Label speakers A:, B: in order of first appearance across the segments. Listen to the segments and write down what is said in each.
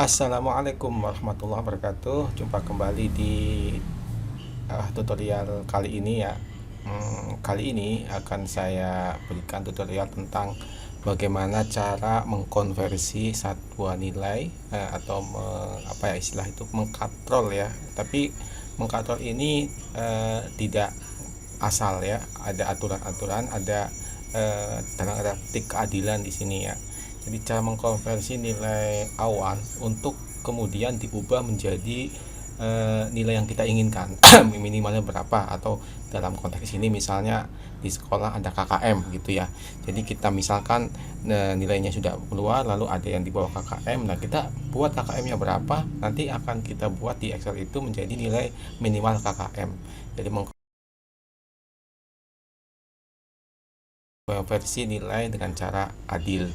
A: Assalamualaikum warahmatullahi wabarakatuh. Jumpa kembali di tutorial kali ini ya. Kali ini akan saya berikan tutorial tentang bagaimana cara mengkonversi sebuah nilai atau apa ya istilah itu mengkatrol ya. Tapi mengkatrol ini tidak asal ya. Ada aturan-aturan, ada dalam ada petik keadilan di sini ya. Jadi cara mengkonversi nilai awan untuk kemudian diubah menjadi nilai yang kita inginkan minimalnya berapa, atau dalam konteks ini misalnya di sekolah ada KKM gitu ya. Jadi kita misalkan nilainya sudah keluar, lalu ada yang di bawah KKM. Nah, kita buat KKM-nya berapa, nanti akan kita buat di Excel itu menjadi nilai minimal KKM. Jadi mengkonversi nilai dengan cara adil.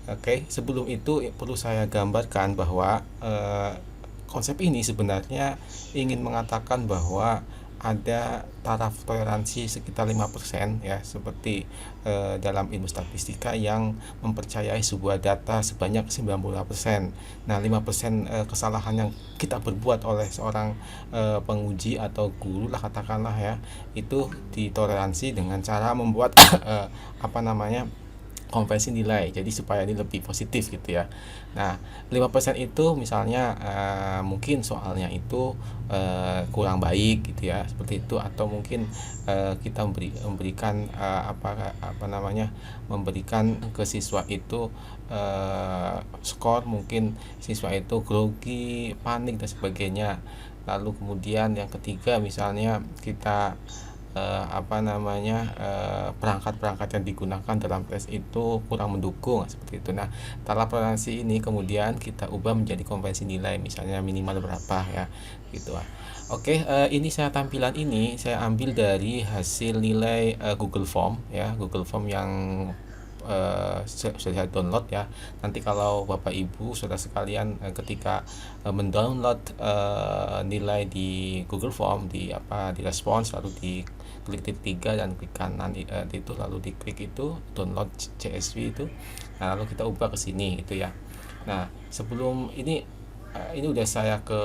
A: Oke, sebelum itu perlu saya gambarkan bahwa konsep ini sebenarnya ingin mengatakan bahwa ada taraf toleransi sekitar 5% ya, seperti dalam ilmu statistika yang mempercayai sebuah data sebanyak 95%. Nah, 5% kesalahan yang kita berbuat oleh seorang penguji atau guru lah katakanlah ya, itu ditoleransi dengan cara membuat apa namanya konversi nilai, jadi supaya ini lebih positif gitu ya. Nah, 5% itu misalnya mungkin soalnya itu kurang baik gitu ya, seperti itu, atau mungkin kita memberikan apa namanya, memberikan ke siswa itu skor, mungkin siswa itu grogi, panik dan sebagainya. Lalu kemudian yang ketiga misalnya kita perangkat-perangkat yang digunakan dalam tes itu kurang mendukung seperti itu. Nah, taraf toleransi ini kemudian kita ubah menjadi konvensi nilai, misalnya minimal berapa ya gitu. Oke, ini tampilan ini saya ambil dari hasil nilai Google Form ya, Google Form yang sudah saya download ya. Nanti kalau Bapak Ibu saudara sekalian ketika mendownload nilai di Google Form, di respons, lalu di klik titik 3 dan klik kanan itu, lalu diklik itu download CSV itu. Nah, lalu kita ubah ke sini itu ya. Nah, sebelum ini udah saya ke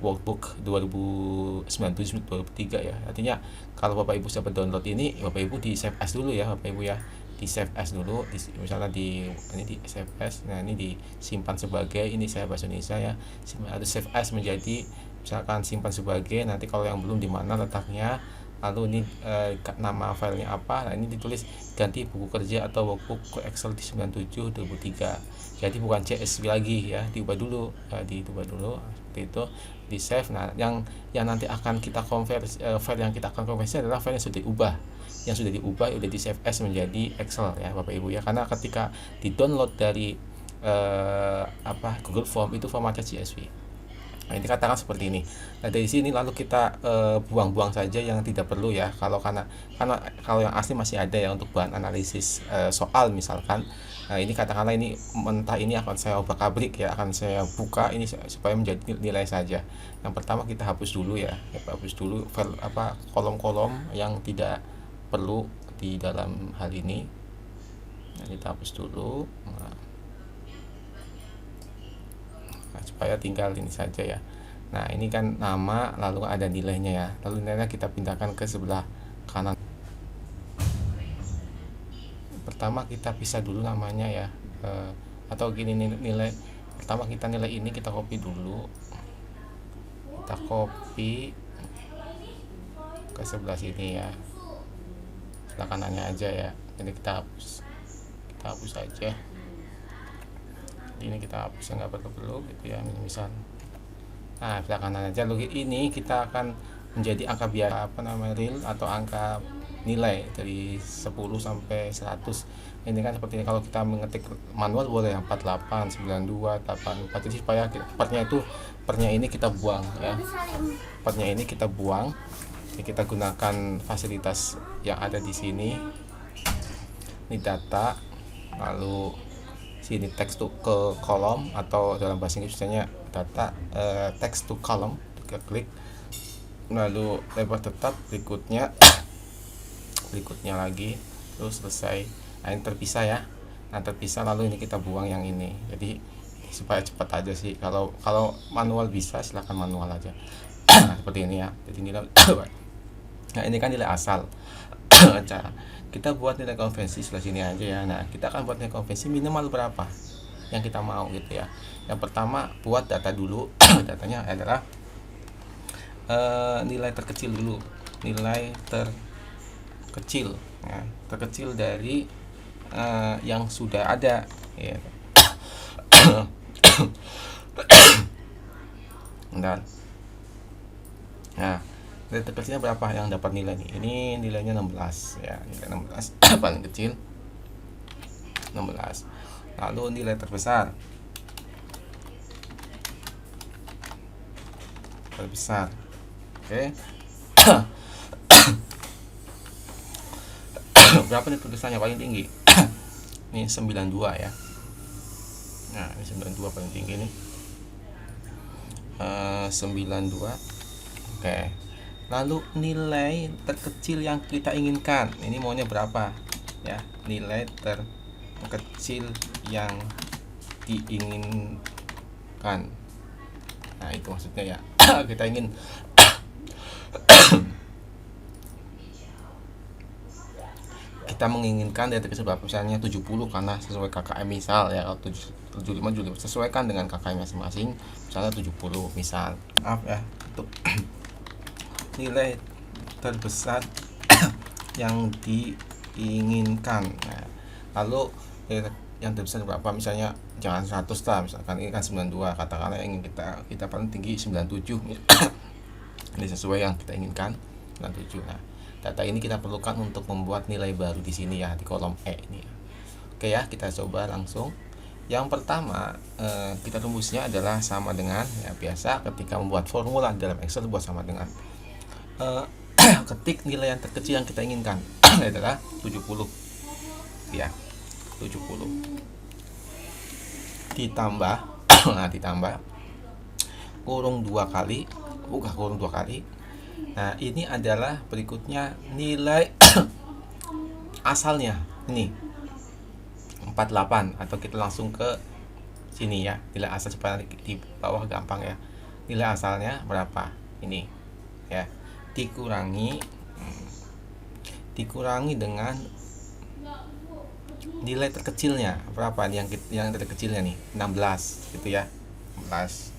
A: workbook 2097-2003 ya. Artinya kalau Bapak Ibu sudah download ini, Bapak Ibu di save as dulu ya, Bapak Ibu ya. Di save as dulu, misalnya ini di save as. Nah, ini disimpan sebagai, ini saya bahasa Indonesia ya. Harus save as menjadi misalkan simpan sebagai, nanti kalau yang belum di mana letaknya, lalu ini nama filenya apa. Nah, ini ditulis ganti buku kerja atau workbook Excel di 97/2003. Jadi bukan CSV lagi ya, diubah dulu seperti itu, di save. Nah, yang nanti akan kita konversi, file yang kita akan konversi adalah file yang sudah diubah udah di save as menjadi Excel ya Bapak Ibu ya, karena ketika di download dari Google Form itu formatnya CSV. Nah, ini katakan seperti ini. Nah, dari sini lalu kita buang-buang saja yang tidak perlu ya. Karena kalau yang asli masih ada ya untuk bahan analisis soal misalkan. Nah, ini katakanlah ini mentah, ini akan saya obrak-abrik ya, akan saya buka ini supaya menjadi nilai saja. Yang pertama kita hapus dulu ya. Hapus dulu file kolom-kolom yang tidak perlu di dalam hal ini. Nah, kita hapus dulu. Nah, supaya tinggal ini saja ya. Nah, ini kan nama, lalu ada nilainya ya. Lalu nilainya kita pindahkan ke sebelah kanan. Pertama kita pisah dulu namanya ya. Atau gini, nilai pertama kita nilai ini kita copy dulu. Kita copy ke sebelah sini ya. Sebelah kanannya aja ya. Jadi kita hapus. Kita hapus aja. Ini kita hapus yang nggak perlu gitu ya, misal. Nah, sebelah kanan aja. Lalu ini kita akan menjadi angka biasa real atau angka nilai dari 10 sampai 100. Ini kan seperti ini, kalau kita mengetik manual boleh 48, 92, 84. Jadi supaya partnya ini kita buang ya. Partnya ini kita buang. Jadi kita gunakan fasilitas yang ada di sini. Ini data, lalu sini text to ke kolom, atau dalam bahasa Inggris misalnya data text to column, kita klik, lalu lebar tetap berikutnya lagi, terus selesai. Nah, ini terpisah ya. Nah, terpisah, lalu ini kita buang yang ini. Jadi supaya cepat aja sih. Kalau kalau manual bisa, silakan manual aja. Seperti ini ya. Jadi nilai nah ini kan nilai asal. Cara kita buat nilai konvensi sebelah sini aja ya. Nah, kita akan buat nilai konvensi minimal berapa yang kita mau gitu ya. Yang pertama, buat data dulu. Datanya adalah nilai terkecil dulu. Nilai terkecil ya, terkecil dari yang sudah ada ya. Bentar. Nah, nilai terkecilnya berapa yang dapat nilai nih? Ini nilainya 16 ya, nilai 16 paling kecil 16. Lalu nilai terbesar oke. Berapa nih tulisannya paling tinggi? Ini 92 ya. Nah, ini 92 paling tinggi nih. 92. Oke. Lalu nilai terkecil yang kita inginkan, ini maunya berapa ya? Nilai terkecil yang diinginkan. Nah, itu maksudnya ya. Kita ingin kita menginginkan nilai terkecil berapa, misalnya 70 karena sesuai KKM misal ya. Kalau 75 sesuaikan dengan KKM masing-masing, misalnya 70 misal. Maaf ya, untuk nilai terbesar yang diinginkan. Nah, lalu yang terbesar berapa, misalnya jangan 100 lah, misalkan ini kan 92, katakanlah ingin kita paling tinggi 97. Ini sesuai yang kita inginkan 97. Nah, data ini kita perlukan untuk membuat nilai baru di sini ya, di kolom E ini ya. Oke ya, kita coba langsung. Yang pertama, kita rumusnya adalah sama dengan ya, biasa ketika membuat formula dalam Excel buat sama dengan ketik nilai yang terkecil yang kita inginkan adalah 70 ya, 70 ditambah nah, ditambah kurung 2 kali, buka kurung 2 kali. Nah, ini adalah berikutnya nilai asalnya ini 48, atau kita langsung ke sini ya, nilai asal supaya di bawah gampang ya. Nilai asalnya berapa? Ini ya, dikurangi dengan nilai terkecilnya berapa nih, yang terkecilnya nih 16 gitu ya, 16.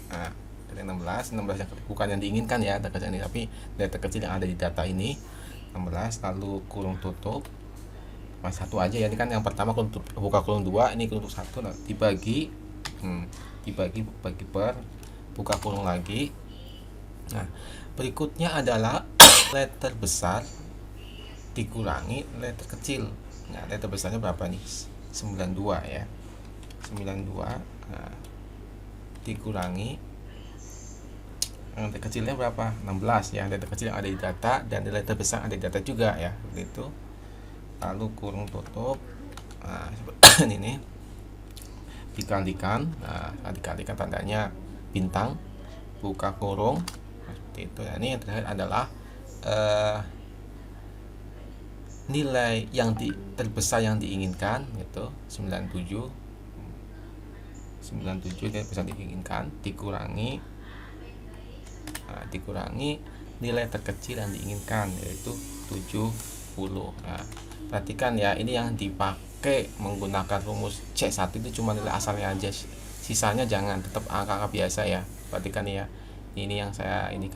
A: Nah, dari 16 yang bukan yang diinginkan ya terkecil ini, tapi nilai terkecil yang ada di data ini 16, lalu kurung tutup mas 1 aja ya. Ini kan yang pertama buka kurung 2, ini kurung 1, nah, dibagi per buka kurung lagi. Nah, berikutnya adalah nilai terbesar dikurangi nilai terkecil. Nah, nilai terbesarnya berapa nih? 92 ya. 92. Nah, dikurangi yang terkecilnya berapa? 16 ya. Nilai terkecil yang ada di data dan nilai terbesar ada di data juga ya. Begitu. Lalu kurung tutup. Nah, seperti ini. Dikalikan. Nah, dikalikan tandanya bintang. Buka kurung. Seperti itu ya. Ini yang terakhir adalah nilai yang terbesar yang diinginkan gitu, 97 nilai terbesar diinginkan dikurangi nilai terkecil yang diinginkan, yaitu 70. Nah, perhatikan ya, ini yang dipakai menggunakan rumus C1 itu cuma nilai asalnya aja, sisanya jangan, tetap angka-angka biasa ya. Perhatikan ya, ini yang saya ini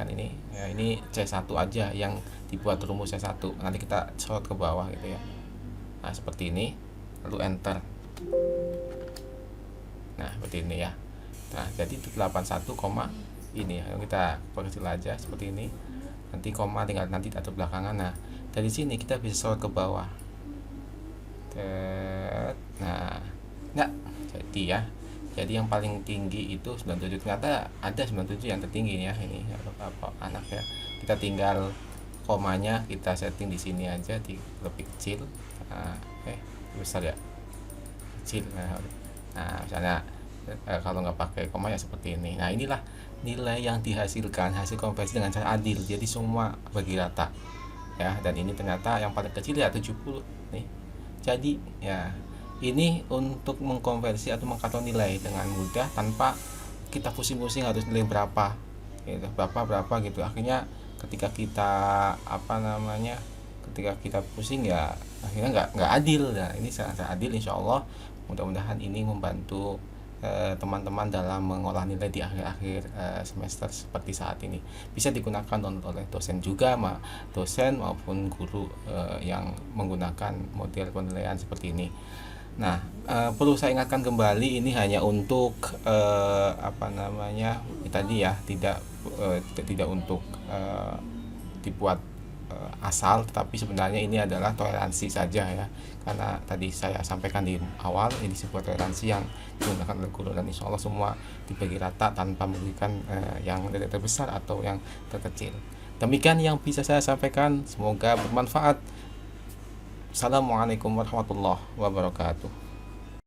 A: ya, ini C1 aja yang dibuat rumus C1. Nanti kita sorot ke bawah gitu ya. Nah, seperti ini, lalu enter. Nah, seperti ini ya. Nah, jadi 81, ini ya, kita perkecil aja seperti ini. Nanti koma tinggal nanti atur belakangan. Nah, dari sini kita bisa sorot ke bawah. Nah, enggak jadi ya. Jadi yang paling tinggi itu 97. Ternyata ada 97 yang tertinggi ya, ini apa anak ya. Kita tinggal komanya kita setting di sini aja, di lebih kecil. Nah, besar ya, kecil. Nah, misalnya kalau nggak pakai koma ya seperti ini. Nah, inilah nilai yang dihasilkan hasil konversi dengan cara adil, jadi semua bagi rata ya. Dan ini ternyata yang paling kecil ya 70 nih. Jadi ya, ini untuk mengkonversi atau mengkategorikan nilai dengan mudah tanpa kita pusing-pusing harus nilai berapa gitu, berapa gitu. Akhirnya ketika kita apa namanya ketika kita pusing ya akhirnya nggak adil. Nah ini sangat adil insya Allah. Mudah-mudahan ini membantu teman-teman dalam mengolah nilai di akhir-akhir semester seperti saat ini. Bisa digunakan oleh dosen juga, dosen maupun guru yang menggunakan model penilaian seperti ini. Nah, perlu saya ingatkan kembali ini hanya untuk apa namanya tadi ya, tidak untuk dibuat asal, tetapi sebenarnya ini adalah toleransi saja ya. Karena tadi saya sampaikan di awal, ini sebuah toleransi yang digunakan oleh guru dan insya Allah semua dibagi rata tanpa memberikan yang terbesar atau yang terkecil. Demikian yang bisa saya sampaikan, semoga bermanfaat. Assalamualaikum warahmatullahi wabarakatuh.